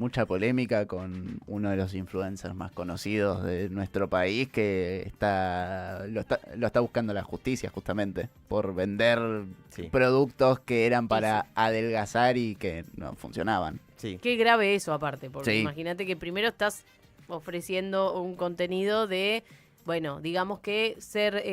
mucha polémica con uno de los influencers más conocidos de nuestro país que lo está buscando la justicia justamente por vender Sí. productos que eran para adelgazar y que no funcionaban. Sí. Qué grave eso aparte, porque Sí. imagínate que primero estás ofreciendo un contenido de, bueno, digamos que ser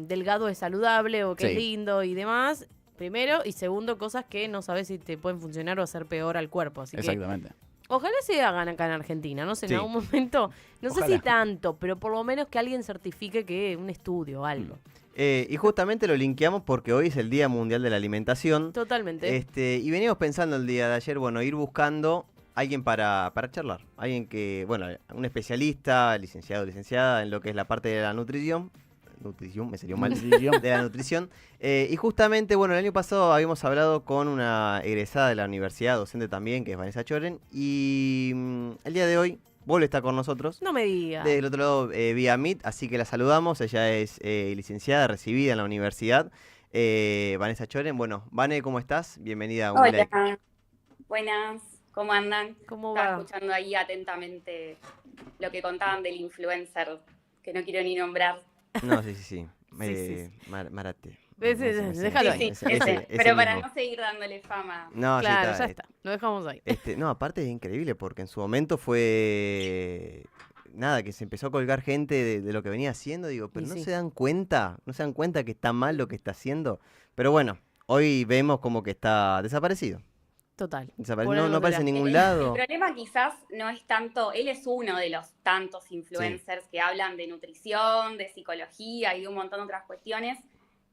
delgado es saludable o que Sí. es lindo y demás, primero, y segundo, cosas que no sabes si te pueden funcionar o hacer peor al cuerpo. Así que Exactamente. ojalá se hagan acá en Argentina, no sé, Sí. en algún momento, no sé Ojalá. si tanto, pero por lo menos que alguien certifique que un estudio o algo. Y justamente lo linkeamos porque hoy es el Día Mundial de la Alimentación. Totalmente. Y veníamos pensando el día de ayer, bueno, ir buscando alguien para charlar. Alguien que, bueno, un especialista, licenciado o licenciada en lo que es la parte de la nutrición. Nutrición, me salió mal. De la nutrición. Y justamente, bueno, el año pasado habíamos hablado con una egresada de la universidad, docente también, que es Vanessa Choren. Y el día de hoy vuelve a estar con nosotros. No me digas. Del otro lado, vía Meet, así que la saludamos. Ella es licenciada, recibida en la universidad. Vanessa Choren. Bueno, Vane, ¿cómo estás? Bienvenida a un Hola, like. buenas, ¿cómo andan? ¿Cómo Estaba va? escuchando ahí atentamente lo que contaban del influencer, que no quiero ni nombrar. No, sí. Sí. Marate. Déjalo ahí. Ese. Pero para no seguir dándole fama. No, Claro, sí ya está. Lo dejamos ahí. No, aparte es increíble porque en su momento fue nada, que se empezó a colgar gente de lo que venía haciendo, digo, pero Y no sí. se dan cuenta, que está mal lo que está haciendo. Pero bueno, hoy vemos como que está desaparecido. Total. Desaparecido. Por No algo aparece en será. ningún El lado. problema quizás no es tanto, él es uno de los tantos influencers que hablan de nutrición, de psicología y de un montón de otras cuestiones.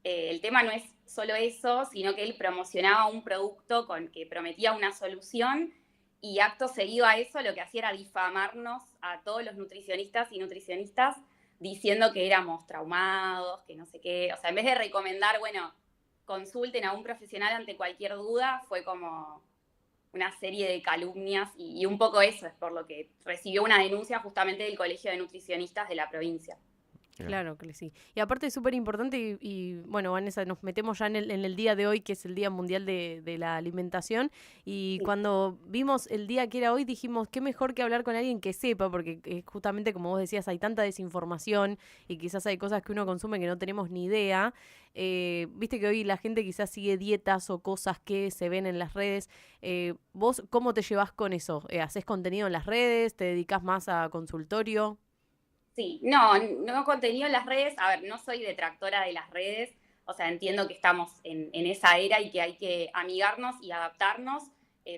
El tema no es solo eso, sino que él promocionaba un producto con que prometía una solución y acto seguido a eso lo que hacía era difamarnos a todos los nutricionistas y nutricionistas diciendo que éramos traumados, que no sé qué. O sea, en vez de recomendar, bueno, consulten a un profesional ante cualquier duda, fue como una serie de calumnias y un poco eso es por lo que recibió una denuncia justamente del Colegio de Nutricionistas de la provincia. Claro que sí. Y aparte es súper importante bueno, Vanessa, nos metemos ya en el día de hoy, que es el Día Mundial de la Alimentación. Y Sí. cuando vimos el día que era hoy, dijimos, qué mejor que hablar con alguien que sepa, porque justamente, como vos decías, hay tanta desinformación y quizás hay cosas que uno consume que no tenemos ni idea. Viste que hoy la gente quizás sigue dietas o cosas que se ven en las redes. ¿Vos cómo te llevas con eso? ¿Hacés contenido en las redes? ¿Te dedicás más a consultorio? Sí, no contenido en las redes. A ver, no soy detractora de las redes. O sea, entiendo que estamos en esa era y que hay que amigarnos y adaptarnos.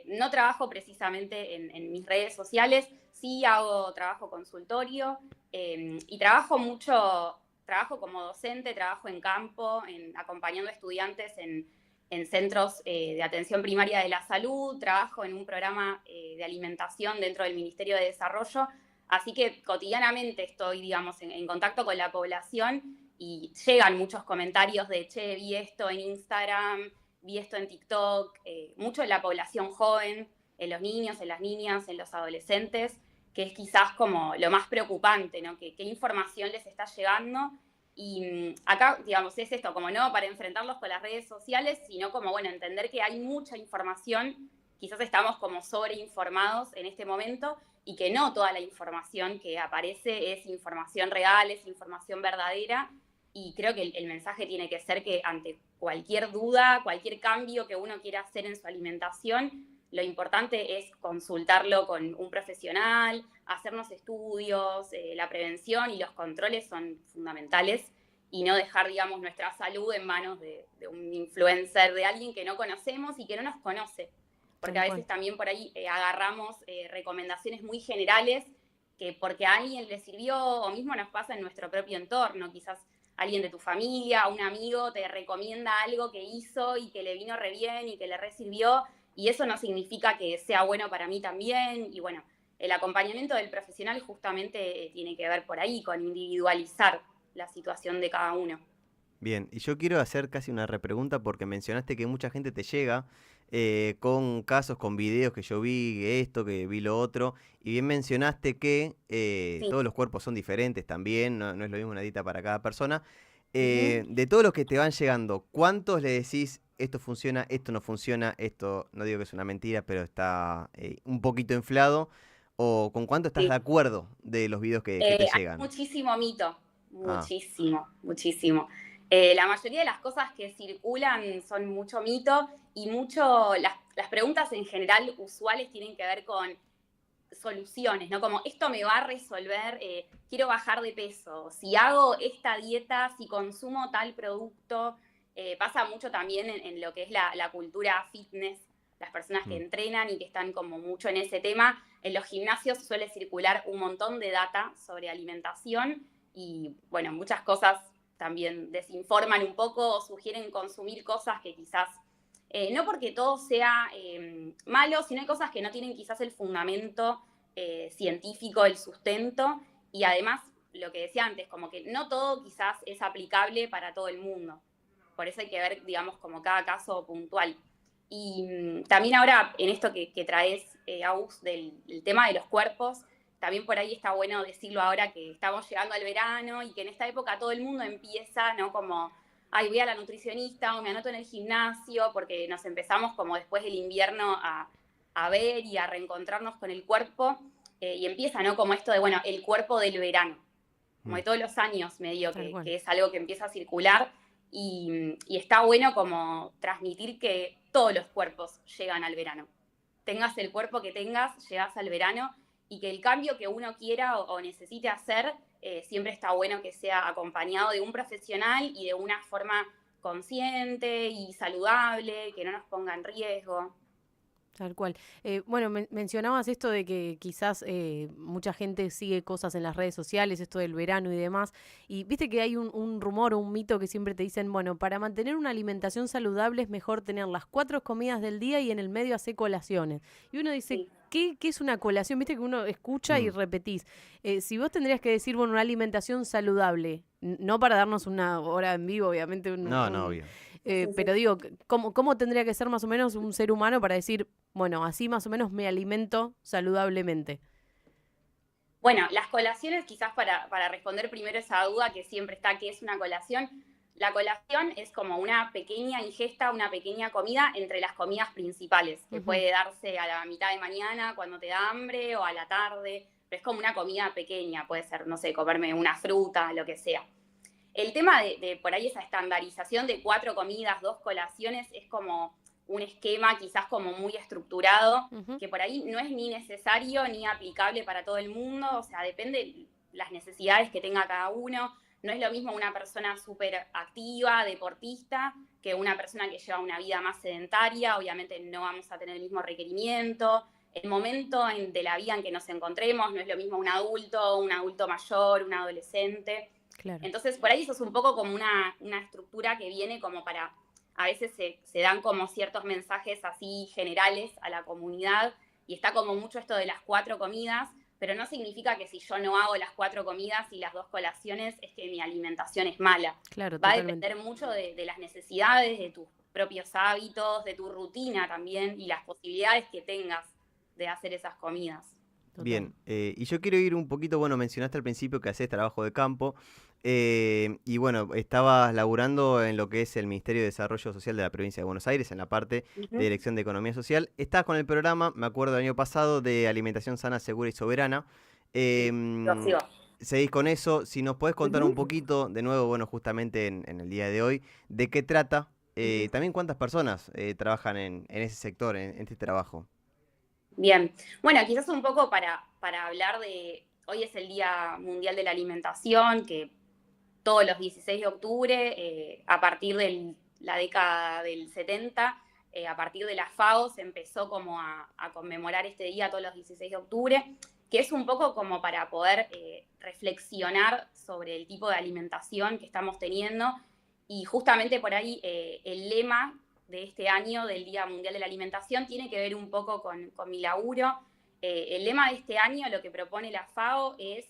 No trabajo precisamente en mis redes sociales. Sí hago trabajo consultorio y trabajo como docente, trabajo en campo, acompañando estudiantes en centros de atención primaria de la salud. Trabajo en un programa de alimentación dentro del Ministerio de Desarrollo. Así que cotidianamente estoy, digamos, en contacto con la población y llegan muchos comentarios de, che, vi esto en Instagram, vi esto en TikTok, mucho en la población joven, en los niños, en las niñas, en los adolescentes, que es quizás como lo más preocupante, ¿no? ¿Qué información les está llegando? Y acá, digamos, es esto, como no para enfrentarlos con las redes sociales, sino como, bueno, entender que hay mucha información, quizás estamos como sobreinformados en este momento, y que no toda la información que aparece es información real, es información verdadera, y creo que el mensaje tiene que ser que ante cualquier duda, cualquier cambio que uno quiera hacer en su alimentación, lo importante es consultarlo con un profesional, hacernos estudios, la prevención y los controles son fundamentales, y no dejar, digamos, nuestra salud en manos de un influencer, de alguien que no conocemos y que no nos conoce. Porque a veces también por ahí agarramos recomendaciones muy generales que porque a alguien le sirvió, o mismo nos pasa en nuestro propio entorno, quizás alguien de tu familia, un amigo te recomienda algo que hizo y que le vino re bien y que le re sirvió, y eso no significa que sea bueno para mí también. Y bueno, el acompañamiento del profesional justamente tiene que ver por ahí, con individualizar la situación de cada uno. Bien, y yo quiero hacer casi una repregunta porque mencionaste que mucha gente te llega con casos, con videos que yo vi esto, que vi lo otro, y bien mencionaste que Sí. todos los cuerpos son diferentes también, no es lo mismo una dieta para cada persona. Ujú. De todos los que te van llegando, ¿cuántos le decís, esto funciona, esto no funciona, esto no digo que es una mentira, pero está un poquito inflado, o con cuánto estás de Sí. acuerdo de los videos que te Hay llegan. muchísimo mito, Ah, muchísimo, muchísimo. La mayoría de las cosas que circulan son mucho mito y las preguntas en general usuales tienen que ver con soluciones, ¿no? Como esto me va a resolver, quiero bajar de peso, si hago esta dieta, si consumo tal producto, pasa mucho también en lo que es la cultura fitness, las personas que mm, entrenan y que están como mucho en ese tema. En los gimnasios suele circular un montón de data sobre alimentación y, bueno, muchas cosas también desinforman un poco o sugieren consumir cosas que quizás no porque todo sea malo, sino hay cosas que no tienen quizás el fundamento científico, el sustento, y además, lo que decía antes, como que no todo quizás es aplicable para todo el mundo. Por eso hay que ver, digamos, como cada caso puntual. Y también ahora, en esto que traes, Agus, del tema de los cuerpos, también por ahí está bueno decirlo ahora que estamos llegando al verano y que en esta época todo el mundo empieza, ¿no? Como ay, voy a la nutricionista o me anoto en el gimnasio, porque nos empezamos como después del invierno a ver y a reencontrarnos con el cuerpo, y empieza, ¿no? Como esto de, bueno, el cuerpo del verano, como mm. de todos los años medio Tal cual. que es algo que empieza a circular, y está bueno como transmitir que todos los cuerpos llegan al verano. Tengas el cuerpo que tengas, llegas al verano, y que el cambio que uno quiera o necesite hacer siempre está bueno que sea acompañado de un profesional y de una forma consciente y saludable, que no nos ponga en riesgo. Tal cual. Bueno, mencionabas esto de que quizás mucha gente sigue cosas en las redes sociales, esto del verano y demás, y viste que hay un rumor o un mito que siempre te dicen, bueno, para mantener una alimentación saludable es mejor tener las 4 comidas del día y en el medio hacer colaciones. Y uno dice, Sí. ¿qué es una colación? Viste que uno escucha y Mm. repetís. Si vos tendrías que decir, bueno, una alimentación saludable, no para darnos una hora en vivo, obviamente, No, no, obvio. Sí, pero sí. digo, ¿cómo tendría que ser más o menos un ser humano para decir, bueno, así más o menos me alimento saludablemente? Bueno, las colaciones, quizás para responder primero esa duda que siempre está, ¿qué es una colación? La colación es como una pequeña ingesta, una pequeña comida entre las comidas principales, que Ujú. puede darse a la mitad de mañana cuando te da hambre o a la tarde, pero es como una comida pequeña, puede ser, no sé, comerme una fruta, lo que sea. El tema de por ahí esa estandarización de 4 comidas, 2 colaciones, es como un esquema quizás como muy estructurado, Ujú. que por ahí no es ni necesario ni aplicable para todo el mundo, o sea, depende de las necesidades que tenga cada uno. No es lo mismo una persona súper activa, deportista, que una persona que lleva una vida más sedentaria, obviamente no vamos a tener el mismo requerimiento. El momento de la vida en que nos encontremos no es lo mismo un adulto mayor, un adolescente. Claro. Entonces, por ahí eso es un poco como una estructura que viene como para, a veces se dan como ciertos mensajes así generales a la comunidad y está como mucho esto de las 4 comidas, pero no significa que si yo no hago las 4 comidas y las 2 colaciones es que mi alimentación es mala. Claro, Va a totalmente. depender mucho de las necesidades, de tus propios hábitos, de tu rutina también y las posibilidades que tengas de hacer esas comidas. Total. Bien, y yo quiero ir un poquito, bueno, mencionaste al principio que haces trabajo de campo, y bueno, estabas laburando en lo que es el Ministerio de Desarrollo Social de la Provincia de Buenos Aires, en la parte de Ujú. Dirección de Economía Social. Estás con el programa, me acuerdo del año pasado, de Alimentación Sana, Segura y Soberana. Sí, lo Em, sigo. Seguís con eso, si nos podés contar un Ujú, poquito, de nuevo, bueno, justamente en el día de hoy, de qué trata, ujú. también cuántas personas trabajan en ese sector, en este trabajo. Bien, bueno, quizás un poco para hablar de, hoy es el Día Mundial de la Alimentación, que todos los 16 de octubre, a partir de la década del 70, a partir de la FAO se empezó como a conmemorar este día todos los 16 de octubre, que es un poco como para poder reflexionar sobre el tipo de alimentación que estamos teniendo y justamente por ahí el lema de este año del Día Mundial de la Alimentación tiene que ver un poco con mi laburo. El lema de este año, lo que propone la FAO, es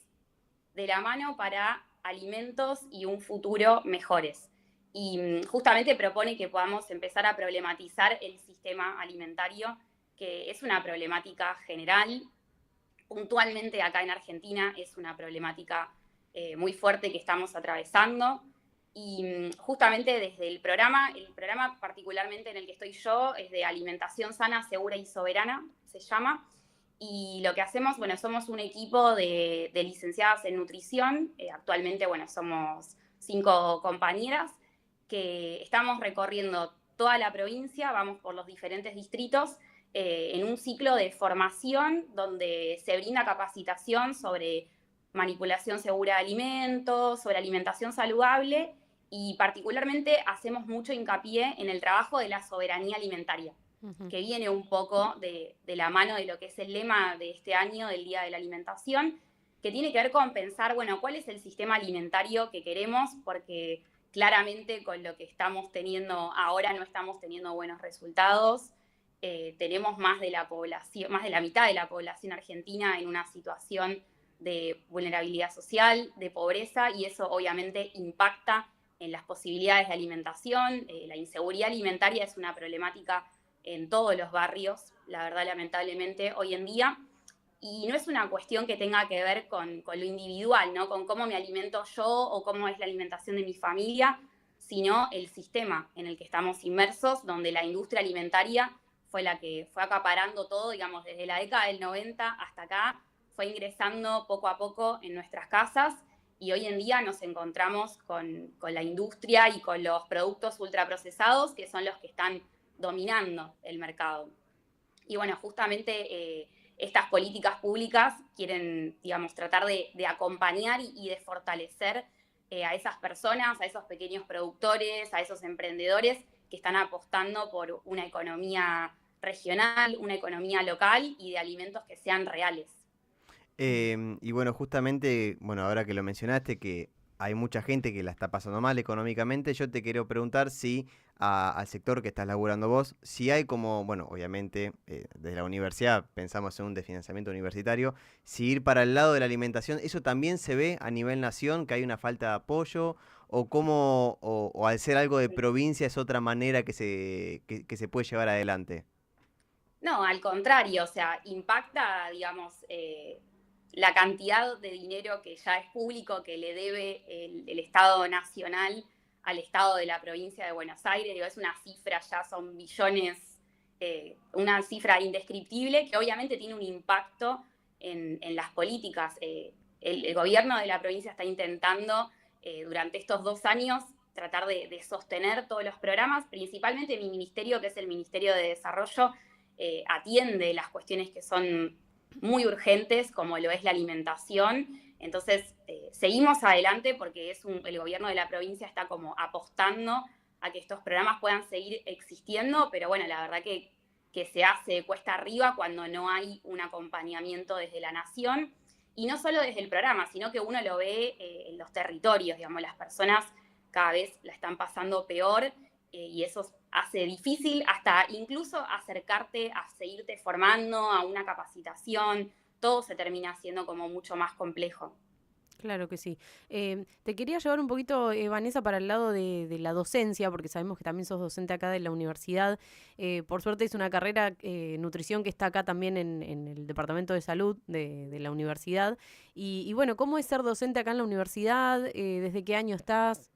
de la mano para alimentos y un futuro mejores. Y justamente propone que podamos empezar a problematizar el sistema alimentario, que es una problemática general. Puntualmente acá en Argentina es una problemática muy fuerte que estamos atravesando. Y justamente desde el programa particularmente en el que estoy yo es de alimentación sana, segura y soberana, se llama. Y lo que hacemos, bueno, somos un equipo de licenciadas en nutrición. Actualmente, bueno, somos 5 compañeras que estamos recorriendo toda la provincia, vamos por los diferentes distritos en un ciclo de formación donde se brinda capacitación sobre manipulación segura de alimentos, sobre alimentación saludable y particularmente hacemos mucho hincapié en el trabajo de la soberanía alimentaria, que viene un poco de la mano de lo que es el lema de este año del Día de la Alimentación, que tiene que ver con pensar, bueno, cuál es el sistema alimentario que queremos, porque claramente con lo que estamos teniendo ahora no estamos teniendo buenos resultados. Tenemos más de la población, más de la mitad de la población argentina en una situación de vulnerabilidad social, de pobreza, y eso obviamente impacta en las posibilidades de alimentación. La inseguridad alimentaria es una problemática en todos los barrios, la verdad, lamentablemente, hoy en día. Y no es una cuestión que tenga que ver con lo individual, ¿no? Con cómo me alimento yo o cómo es la alimentación de mi familia, sino el sistema en el que estamos inmersos, donde la industria alimentaria fue la que fue acaparando todo, digamos, desde la década del 90 hasta acá, fue ingresando poco a poco en nuestras casas y hoy en día nos encontramos con la industria y con los productos ultraprocesados que son los que están dominando el mercado. Y bueno, justamente estas políticas públicas quieren, digamos, tratar de acompañar y de fortalecer a esas personas, a esos pequeños productores, a esos emprendedores que están apostando por una economía regional, una economía local y de alimentos que sean reales. Y bueno, justamente, bueno, ahora que lo mencionaste, que hay mucha gente que la está pasando mal económicamente, yo te quiero preguntar si al sector que estás laburando vos, si hay como, bueno, obviamente desde la universidad pensamos en un desfinanciamiento universitario, si ir para el lado de la alimentación, ¿eso también se ve a nivel nación, que hay una falta de apoyo? ¿O cómo, o al ser algo de provincia es otra manera que se puede llevar adelante? No, al contrario, o sea, impacta, digamos, la cantidad de dinero que ya es público que le debe el Estado Nacional al Estado de la provincia de Buenos Aires. Digo, es una cifra, ya son billones, una cifra indescriptible que obviamente tiene un impacto en las políticas. El gobierno de la provincia está intentando durante estos 2 años tratar de sostener todos los programas, principalmente mi ministerio, que es el Ministerio de Desarrollo, atiende las cuestiones que son muy urgentes, como lo es la alimentación. Entonces, seguimos adelante porque el gobierno de la provincia está como apostando a que estos programas puedan seguir existiendo, pero bueno, la verdad que se hace cuesta arriba cuando no hay un acompañamiento desde la nación, y no solo desde el programa, sino que uno lo ve en los territorios, digamos, las personas cada vez la están pasando peor, y eso hace difícil hasta incluso acercarte a seguirte formando, a una capacitación, todo se termina haciendo como mucho más complejo. Claro que sí. Te quería llevar un poquito, Vanessa, para el lado de la docencia, porque sabemos que también sos docente acá de la universidad. Por suerte es una carrera, nutrición, que está acá también en el Departamento de Salud de la universidad. Y bueno, ¿cómo es ser docente acá en la universidad? ¿Desde qué año estás?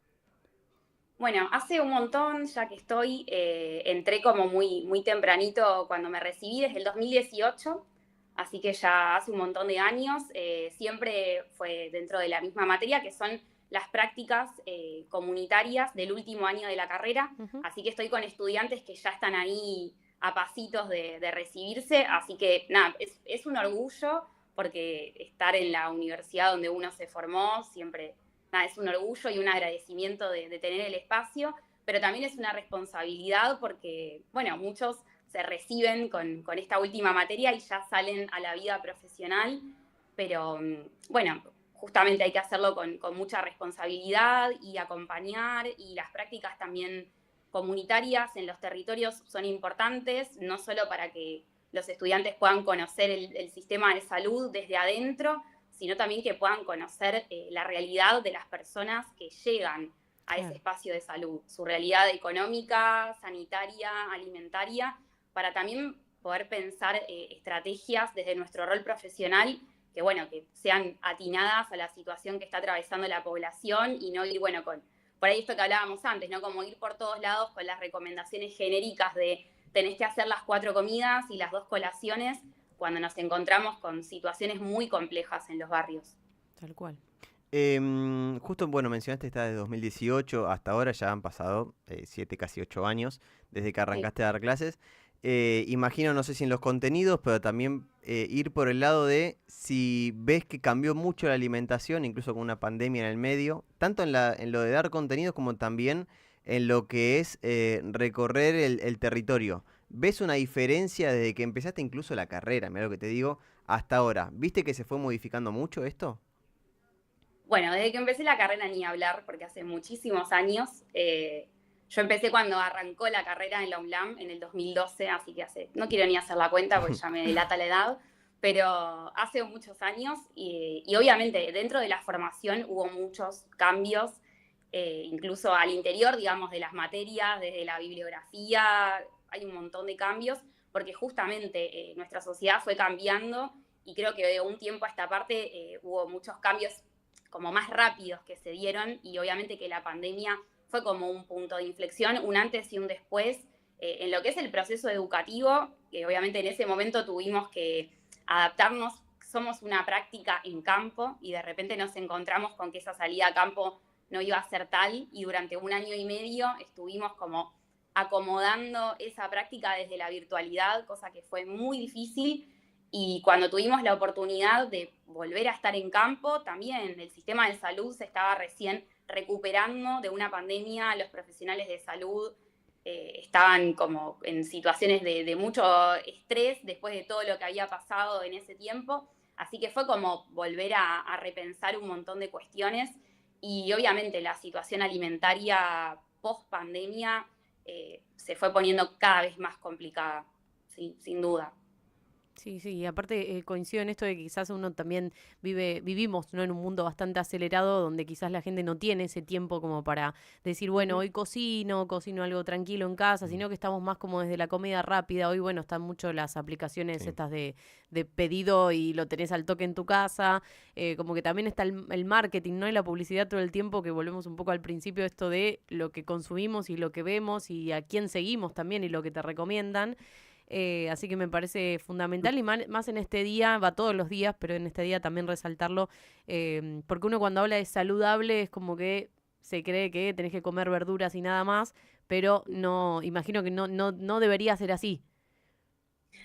Bueno, hace un montón ya que estoy, entré como muy, muy tempranito cuando me recibí, desde el 2018, así que ya hace un montón de años. Siempre fue dentro de la misma materia, que son las prácticas comunitarias del último año de la carrera, así que estoy con estudiantes que ya están ahí a pasitos de recibirse, así que nada, es un orgullo porque estar en la universidad donde uno se formó siempre... Nada, es un orgullo y un agradecimiento de tener el espacio, pero también es una responsabilidad porque, bueno, muchos se reciben con esta última materia y ya salen a la vida profesional, pero bueno, justamente hay que hacerlo con mucha responsabilidad y acompañar, y las prácticas también comunitarias en los territorios son importantes, no solo para que los estudiantes puedan conocer el sistema de salud desde adentro, sino también que puedan conocer la realidad de las personas que llegan a ese espacio de salud, su realidad económica, sanitaria, alimentaria, para también poder pensar estrategias desde nuestro rol profesional que, bueno, que sean atinadas a la situación que está atravesando la población y no ir, bueno, por ahí esto que hablábamos antes, ¿no? Como ir por todos lados con las recomendaciones genéricas de tenés que hacer las 4 comidas y las 2 colaciones, cuando nos encontramos con situaciones muy complejas en los barrios. Tal cual. Justo, bueno, mencionaste esta de 2018, hasta ahora ya han pasado 7, casi 8 años desde que arrancaste a dar clases. Imagino, no sé si en los contenidos, pero también ir por el lado de si ves que cambió mucho la alimentación, incluso con una pandemia en el medio, tanto en lo de dar contenidos como también en lo que es recorrer el territorio. ¿Ves una diferencia desde que empezaste incluso la carrera, mira lo que te digo, hasta ahora? ¿Viste que se fue modificando mucho esto? Bueno, desde que empecé la carrera ni hablar, porque hace muchísimos años. Yo empecé cuando arrancó la carrera en la UNLAM en el 2012, así que no quiero ni hacer la cuenta porque ya me delata la edad, pero hace muchos años y obviamente dentro de la formación hubo muchos cambios, incluso al interior, digamos, de las materias, desde la bibliografía, hay un montón de cambios, porque justamente nuestra sociedad fue cambiando y creo que de un tiempo a esta parte hubo muchos cambios como más rápidos que se dieron y obviamente que la pandemia fue como un punto de inflexión, un antes y un después en lo que es el proceso educativo, que obviamente en ese momento tuvimos que adaptarnos, somos una práctica en campo y de repente nos encontramos con que esa salida a campo no iba a ser tal y durante 1 año y medio estuvimos como acomodando esa práctica desde la virtualidad, cosa que fue muy difícil. Y cuando tuvimos la oportunidad de volver a estar en campo, también el sistema de salud se estaba recién recuperando de una pandemia, los profesionales de salud estaban como en situaciones de mucho estrés después de todo lo que había pasado en ese tiempo, así que fue como volver a repensar un montón de cuestiones y obviamente la situación alimentaria post pandemia se fue poniendo cada vez más complicada, ¿sí? Sin duda. Sí, sí, y aparte coincido en esto de que quizás uno también vivimos, ¿no? En un mundo bastante acelerado donde quizás la gente no tiene ese tiempo como para decir, bueno, hoy cocino algo tranquilo en casa, sino que estamos más como desde la comida rápida. Hoy, bueno, están mucho las aplicaciones estas de pedido y lo tenés al toque en tu casa, como que también está el marketing, ¿no? Y la publicidad todo el tiempo, que volvemos un poco al principio, esto de lo que consumimos y lo que vemos y a quién seguimos también y lo que te recomiendan. Así que me parece fundamental y más en este día, va todos los días, pero en este día también resaltarlo, porque uno cuando habla de saludable es como que se cree que tenés que comer verduras y nada más, pero no, imagino que no debería ser así.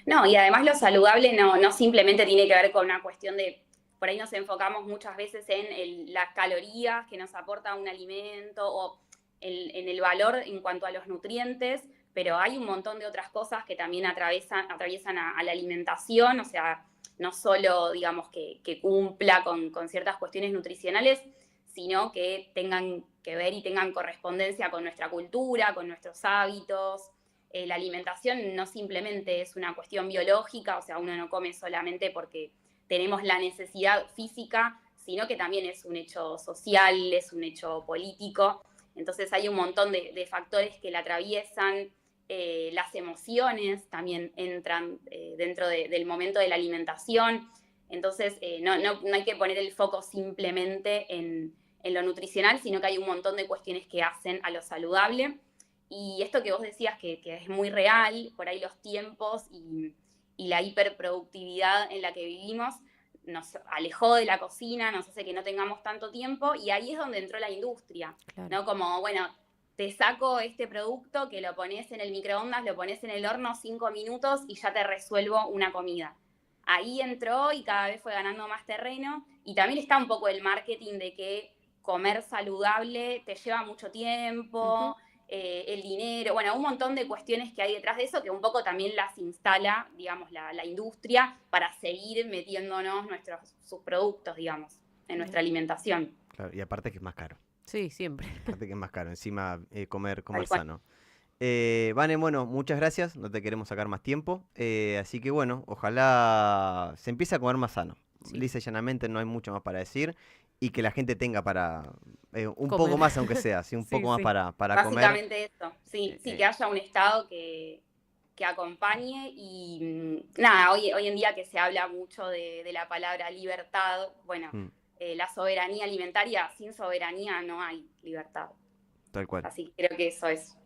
No, y además lo saludable no simplemente tiene que ver con una cuestión de, por ahí nos enfocamos muchas veces en las calorías que nos aporta un alimento o en el valor en cuanto a los nutrientes, pero hay un montón de otras cosas que también atraviesan a la alimentación, o sea, no solo, digamos, que cumpla con ciertas cuestiones nutricionales, sino que tengan que ver y tengan correspondencia con nuestra cultura, con nuestros hábitos. La alimentación no simplemente es una cuestión biológica, o sea, uno no come solamente porque tenemos la necesidad física, sino que también es un hecho social, es un hecho político. Entonces hay un montón de factores que la atraviesan. Las emociones también entran dentro del momento de la alimentación. Entonces no hay que poner el foco simplemente en lo nutricional, sino que hay un montón de cuestiones que hacen a lo saludable. Y esto que vos decías que es muy real, por ahí los tiempos y la hiperproductividad en la que vivimos nos alejó de la cocina, nos hace que no tengamos tanto tiempo, y ahí es donde entró la industria, claro. ¿No? Como, bueno, te saco este producto que lo pones en el microondas, lo pones en el horno 5 minutos y ya te resuelvo una comida. Ahí entró y cada vez fue ganando más terreno, y también está un poco el marketing de que comer saludable te lleva mucho tiempo, el dinero, bueno, un montón de cuestiones que hay detrás de eso que un poco también las instala, digamos, la industria para seguir metiéndonos sus productos, digamos, en nuestra alimentación. Claro, y aparte que es más caro. Sí, siempre. Aparte que es más caro, encima comer sano. Vane, bueno, muchas gracias, no te queremos sacar más tiempo, así que bueno, ojalá se empiece a comer más sano. Sí. Lisa y llanamente no hay mucho más para decir. Y que la gente tenga para un comer. Poco más, aunque sea, ¿sí? Un sí, poco sí. Más para básicamente comer. Esto, sí, que haya un Estado que acompañe y nada, hoy en día que se habla mucho de la palabra libertad, bueno, la soberanía alimentaria, sin soberanía no hay libertad. Tal cual. Así que creo que eso es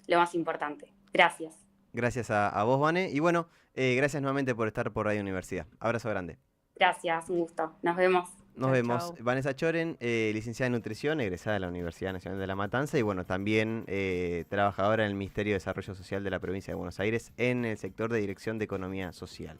lo más importante. Gracias. Gracias a vos, Vane. Y bueno, gracias nuevamente por estar por Radio Universidad. Abrazo grande. Gracias, un gusto. Nos vemos. Nos Chau, vemos. chau. Vanessa Choren, licenciada en nutrición, egresada de la Universidad Nacional de La Matanza y bueno, también trabajadora en el Ministerio de Desarrollo Social de la provincia de Buenos Aires en el sector de Dirección de Economía Social.